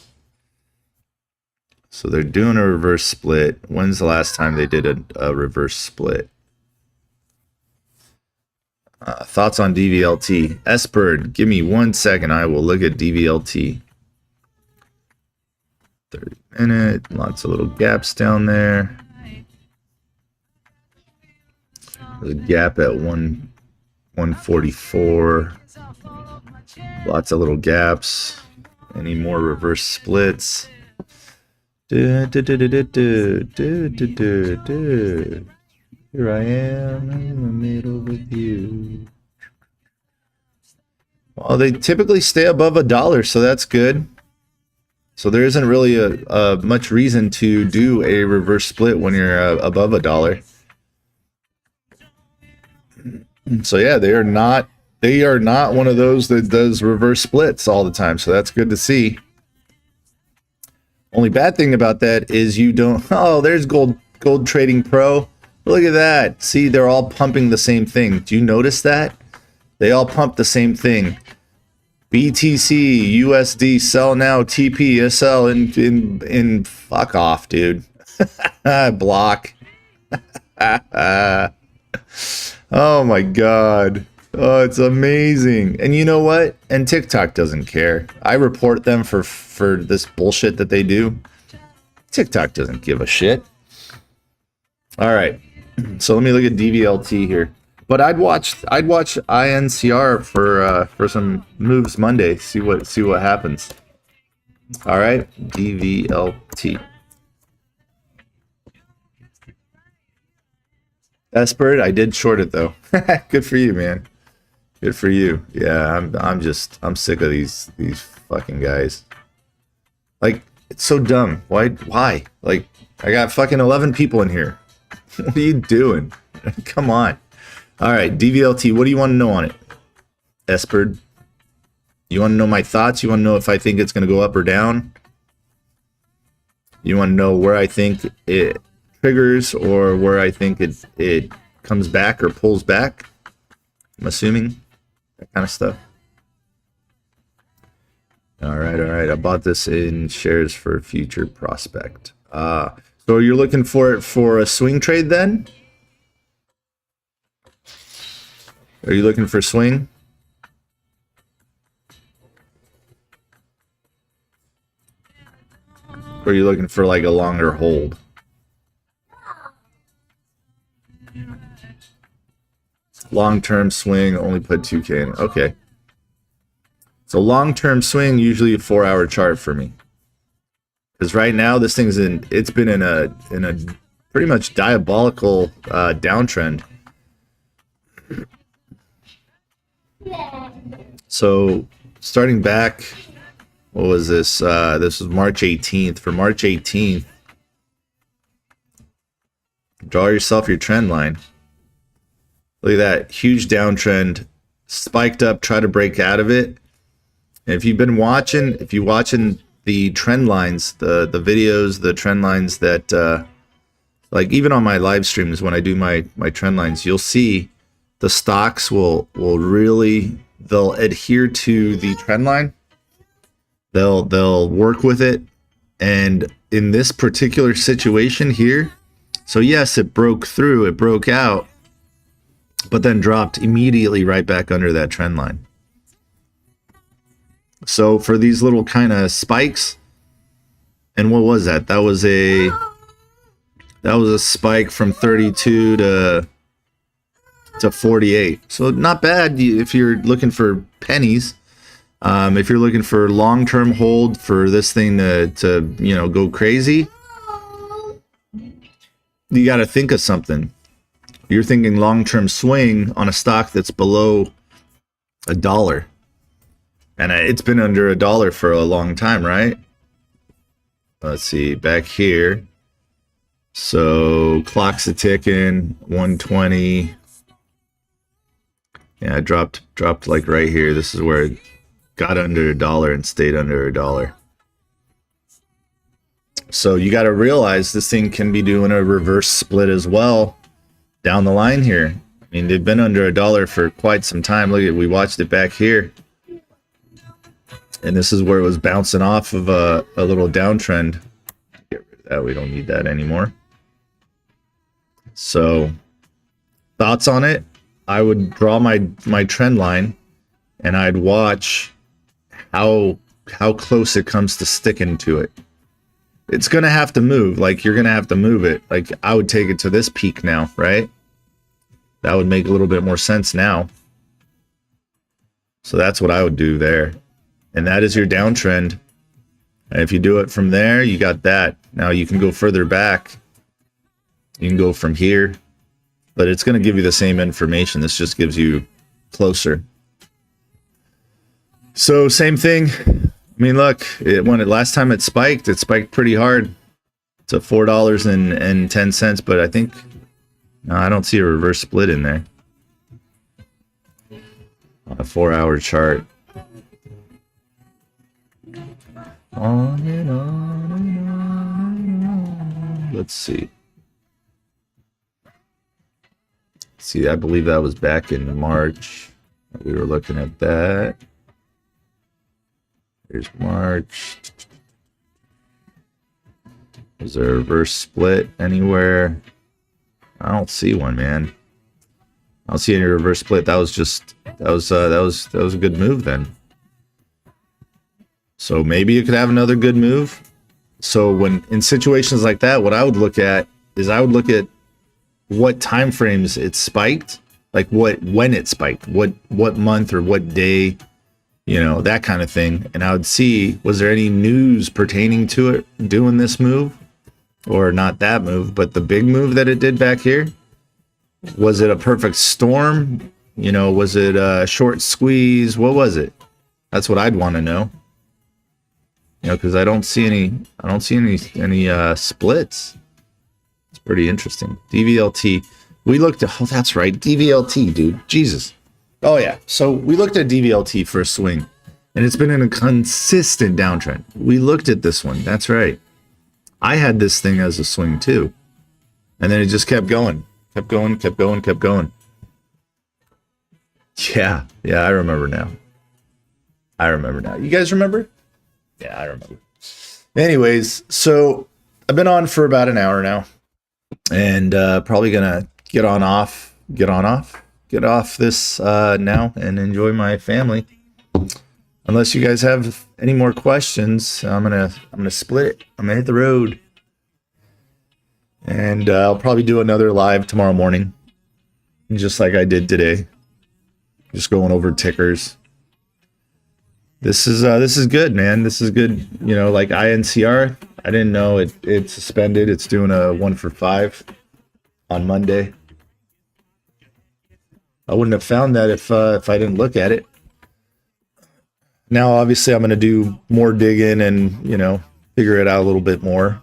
So they're doing a reverse split. When's the last time they did a reverse split? Thoughts on DVLT? Esperd, give me 1 second. I will look at DVLT. 30 minute, lots of little gaps down there. There's a gap at 144. Lots of little gaps. Any more reverse splits? Here I am in the middle with you. Well, they typically stay above $1, so that's good. So there isn't really a much reason to do a reverse split when you're above $1. So yeah, they are not one of those that does reverse splits all the time. So that's good to see. Only bad thing about that is you don't. Oh, there's Gold Trading Pro. Look at that. See, they're all pumping the same thing. Do you notice that? They all pump the same thing. BTC, USD, sell now, TP, SL, in fuck off, dude. Block. Oh my god. Oh, it's amazing. And you know what? And TikTok doesn't care. I report them for this bullshit that they do. TikTok doesn't give a shit. All right. So let me look at DVLT here. But I'd watch INCR for some moves Monday. See what happens. All right, DVLT. Espert, I did short it though. Good for you, man. Good for you. Yeah, I'm sick of these fucking guys. Like, it's so dumb. Why? Like, I got fucking 11 people in here. What are you doing? Come on. All right, DVLT, what do you want to know on it? Espert, you want to know my thoughts? You want to know if I think it's going to go up or down? You want to know where I think it triggers or where I think it comes back or pulls back? I'm assuming that kind of stuff. All right. I bought this in shares for future prospect. So you're looking for it for a swing trade then? Are you looking for swing? Or are you looking for like a longer hold? Long-term swing, only put 2K in. Okay. So long-term swing, usually a 4-hour chart for me. Because right now this thing's it's been in a pretty much diabolical downtrend. So starting back, what was this? This was March 18th. For March 18th, draw yourself your trend line. Look at that, huge downtrend, spiked up, try to break out of it. And if you're watching the trend lines, the videos, the trend lines that, like even on my live streams when I do my trend lines, you'll see the stocks will really, they'll adhere to the trend line. They'll work with it. And in this particular situation here, so yes, it broke through, it broke out, but then dropped immediately right back under that trend line. So for these little kind of spikes, and what was that? That was a spike from 32 to 48. So not bad if you're looking for pennies. If you're looking for long-term hold for this thing to go crazy, you got to think of something. You're thinking long-term swing on a stock that's below $1. And it's been under $1 for a long time, right? Let's see, back here. So clock's a ticking, 120. Yeah, it dropped like right here. This is where it got under $1 and stayed under $1. So you got to realize this thing can be doing a reverse split as well down the line here. I mean, they've been under $1 for quite some time. Look at, we watched it back here. And this is where it was bouncing off of a little downtrend. Get rid of that. We don't need that anymore. So, thoughts on it? I would draw my trend line, and I'd watch how close it comes to sticking to it. It's gonna have to move. Like, you're gonna have to move it. Like, I would take it to this peak now, right? That would make a little bit more sense now. So that's what I would do there. And that is your downtrend. And if you do it from there, you got that. Now you can go further back. You can go from here. But it's going to give you the same information. This just gives you closer. So same thing. I mean, look, last time it spiked pretty hard. It's a $4.10, but I think, no, I don't see a reverse split in there. On a 4-hour chart. On and on and on and on. Let's see. See, I believe that was back in March. We were looking at that. Here's March. Was there a reverse split anywhere? I don't see one, man. I don't see any reverse split. That was a good move then. So maybe you could have another good move. So when in situations like that, what I would look at is I would look at what time frames it spiked, like when it spiked, what month or what day, you know, that kind of thing. And I would see, was there any news pertaining to it doing this move, or not that move, but the big move that it did back here? Was it a perfect storm? You know, was it a short squeeze? What was it? That's what I'd want to know. You know, because I don't see any splits. It's pretty interesting. DVLT. We looked at, oh, that's right, DVLT, dude. Jesus. Oh yeah. So we looked at DVLT for a swing, and it's been in a consistent downtrend. We looked at this one. That's right. I had this thing as a swing too, and then it just kept going. Kept going. Yeah, I remember now. You guys remember? Yeah, I remember. Anyways, so I've been on for about an hour now, and probably gonna get off this now and enjoy my family. Unless you guys have any more questions, I'm gonna split it. I'm gonna hit the road. And I'll probably do another live tomorrow morning, just like I did today. Just going over tickers. This is good, man. This is good. You know, like INCR, I didn't know it suspended. It's doing a 1 for 5 on Monday. I wouldn't have found that if I didn't look at it. Now, obviously, I'm going to do more digging and, you know, figure it out a little bit more.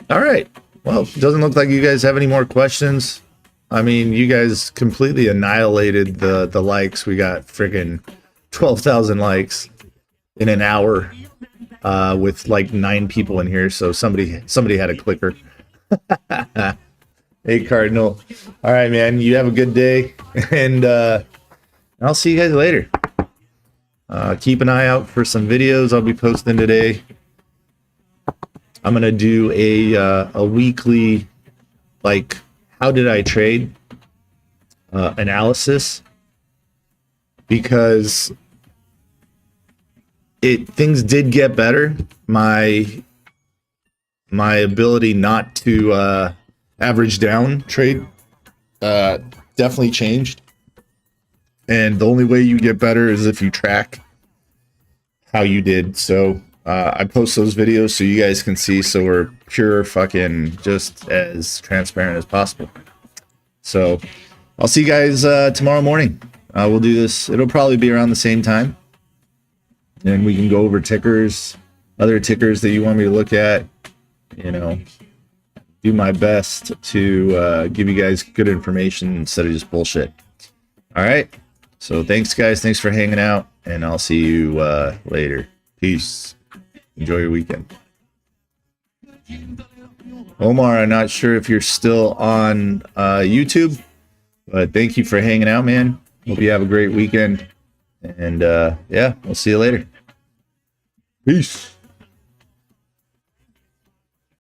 All right. Well, it doesn't look like you guys have any more questions. I mean, you guys completely annihilated the likes. We got freaking 12,000 likes in an hour with like 9 people in here. So somebody had a clicker. Hey, Cardinal. All right, man. You have a good day, and I'll see you guys later. Keep an eye out for some videos I'll be posting today. I'm gonna do a weekly, like, how did I trade analysis, because things did get better. My ability not to average down trade definitely changed, and the only way you get better is if you track how you did. So I post those videos so you guys can see, so we're pure fucking just as transparent as possible. So I'll see you guys tomorrow morning. We'll do this. It'll probably be around the same time, and we can go over tickers, other tickers that you want me to look at. You know, do my best to give you guys good information instead of just bullshit. All right. So thanks, guys. Thanks for hanging out, and I'll see you later. Peace. Enjoy your weekend. Omar, I'm not sure if you're still on YouTube, but thank you for hanging out, man. Hope you have a great weekend. And yeah, we'll see you later. Peace.